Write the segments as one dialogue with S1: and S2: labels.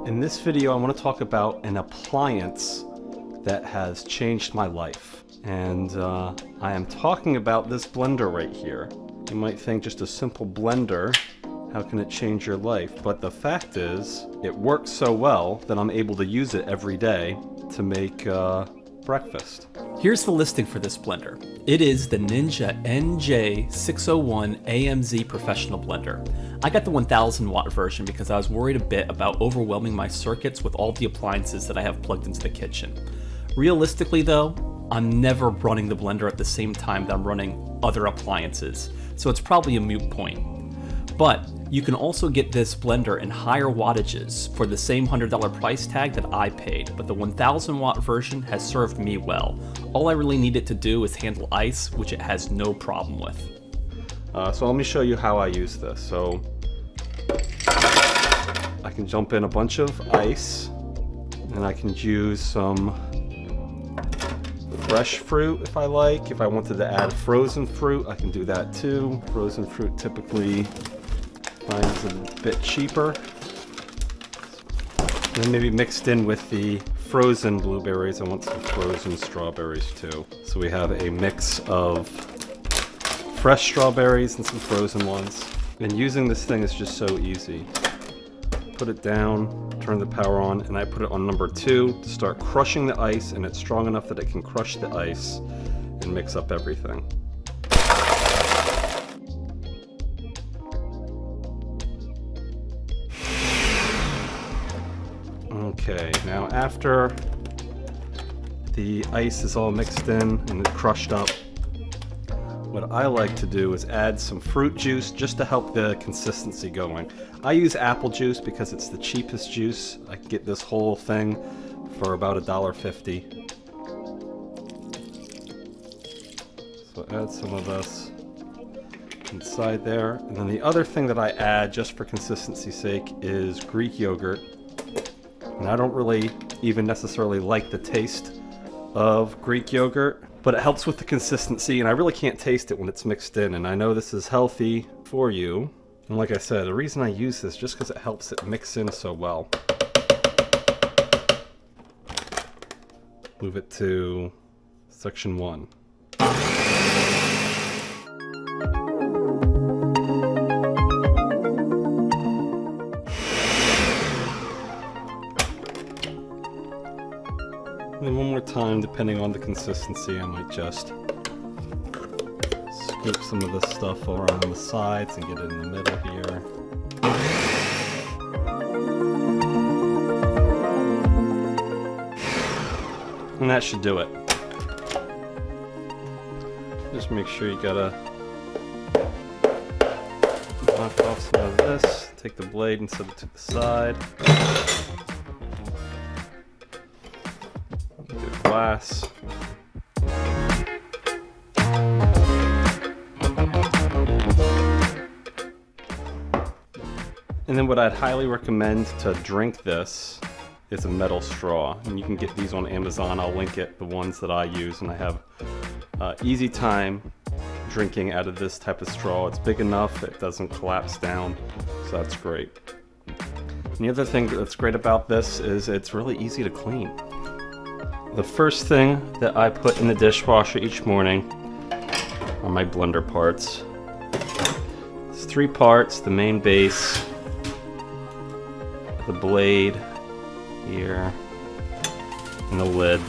S1: In this video, I want to talk about an appliance that has changed my life. And I am talking about this blender right here. You might think just a simple blender, how can it change your life? But the fact is, it works so well that I'm able to use it every day to make breakfast.
S2: Here's the listing for this blender. It is the Ninja NJ601 AMZ Professional Blender. I got the 1000 watt version because I was worried a bit about overwhelming my circuits with all the appliances that I have plugged into the kitchen. Realistically though, I'm never running the blender at the same time that I'm running other appliances, so it's probably a moot point. But you can also get this blender in higher wattages for the same $100 price tag that I paid, but the 1000 watt version has served me well. All I really needed to do is handle ice, which it has no problem with.
S1: So let me show you how I use this. So I can jump in a bunch of ice, and I can use some fresh fruit if I like. If I wanted to add frozen fruit, I can do that too. Frozen fruit typically mine's a bit cheaper. And then maybe mixed in with the frozen blueberries, I want some frozen strawberries too. So we have a mix of fresh strawberries and some frozen ones. And using this thing is just so easy. Put it down, turn the power on, and I put it on number 2 to start crushing the ice, and it's strong enough that it can crush the ice and mix up everything. Okay, now after the ice is all mixed in and crushed up, what I like to do is add some fruit juice just to help the consistency going. I use apple juice because it's the cheapest juice. I can get this whole thing for about $1.50. So add some of this inside there. And then the other thing that I add just for consistency's sake is Greek yogurt. And I don't really even necessarily like the taste of Greek yogurt, but it helps with the consistency, and I really can't taste it when it's mixed in, and I know this is healthy for you. And like I said, the reason I use this just because it helps it mix in so well. Move it to section 1. And then one more time, depending on the consistency, I might just scoop some of this stuff around the sides and get it in the middle here. And that should do it. Just make sure you gotta knock off some of this, take the blade and set it to the side. Glass. And then what I'd highly recommend to drink this is a metal straw, and you can get these on Amazon. I'll link it, the ones that I use, and I have easy time drinking out of this type of straw. It's big enough, it doesn't collapse down, so that's great. And the other thing that's great about this is it's really easy to clean. The first thing that I put in the dishwasher each morning are my blender parts. It's 3 parts, the main base, the blade here, and the lid.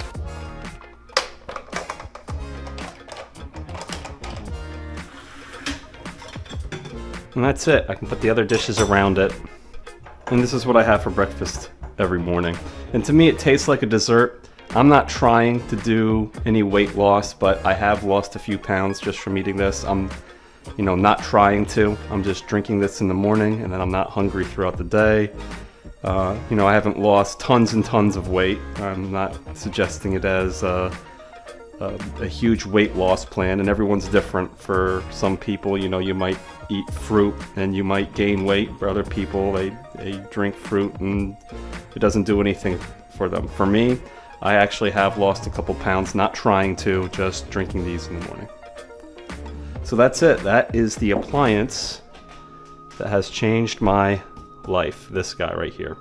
S1: And that's it. I can put the other dishes around it. And this is what I have for breakfast every morning. And to me it tastes like a dessert. I'm not trying to do any weight loss, but I have lost a few pounds just from eating this. I'm, not trying to. I'm just drinking this in the morning, and then I'm not hungry throughout the day. I haven't lost tons and tons of weight. I'm not suggesting it as a huge weight loss plan, and everyone's different. For some people, you might eat fruit and you might gain weight. For other people, they drink fruit and it doesn't do anything for them. For me, I actually have lost a couple pounds, not trying to, just drinking these in the morning. So that's it. That is the appliance that has changed my life, this guy right here.